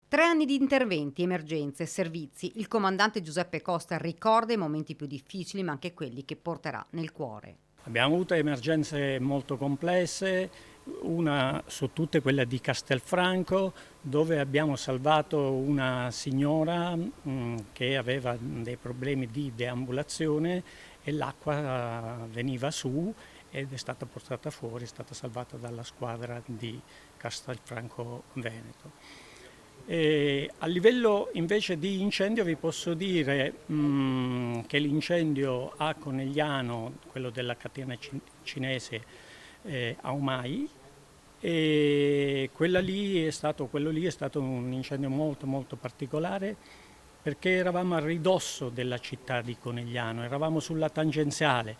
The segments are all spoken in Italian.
3 anni di interventi, emergenze, servizi. Il comandante Giuseppe Costa ricorda i momenti più difficili, ma anche quelli che porterà nel cuore. Abbiamo avuto emergenze molto complesse, una su tutte quella di Castelfranco, dove abbiamo salvato una signora che aveva dei problemi di deambulazione e l'acqua veniva su ed è stata portata fuori, è stata salvata dalla squadra di Castelfranco Veneto. E a livello invece di incendio vi posso dire che l'incendio a Conegliano, quello della catena cinese Aomai, e quello lì è stato un incendio molto molto particolare perché eravamo a ridosso della città di Conegliano, eravamo sulla tangenziale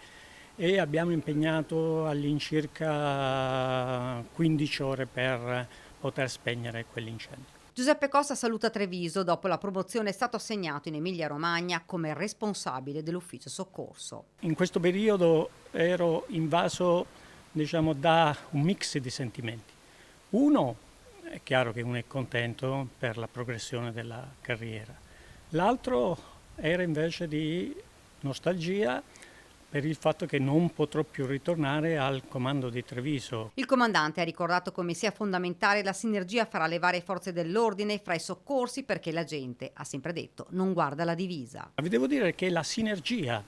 e abbiamo impegnato all'incirca 15 ore per poter spegnere quell'incendio. Giuseppe Costa saluta Treviso. Dopo la promozione è stato assegnato in Emilia-Romagna come responsabile dell'ufficio soccorso. In questo periodo ero invaso, diciamo, da un mix di sentimenti. Uno, è chiaro che uno è contento per la progressione della carriera. L'altro era invece di nostalgia per il fatto che non potrò più ritornare al comando di Treviso. Il comandante ha ricordato come sia fondamentale la sinergia fra le varie forze dell'ordine, fra i soccorsi, perché la gente, ha sempre detto, non guarda la divisa. Vi devo dire che la sinergia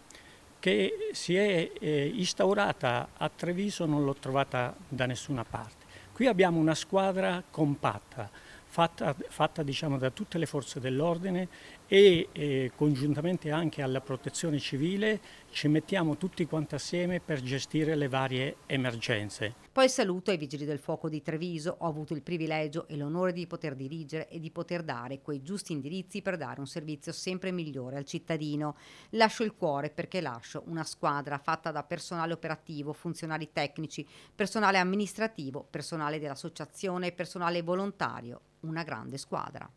che si è instaurata a Treviso non l'ho trovata da nessuna parte. Qui abbiamo una squadra compatta, fatta diciamo, da tutte le forze dell'ordine e congiuntamente anche alla protezione civile ci mettiamo tutti quanti assieme per gestire le varie emergenze. Poi saluto ai Vigili del Fuoco di Treviso. Ho avuto il privilegio e l'onore di poter dirigere e di poter dare quei giusti indirizzi per dare un servizio sempre migliore al cittadino. Lascio il cuore perché lascio una squadra fatta da personale operativo, funzionari tecnici, personale amministrativo, personale dell'associazione e personale volontario. Una grande squadra.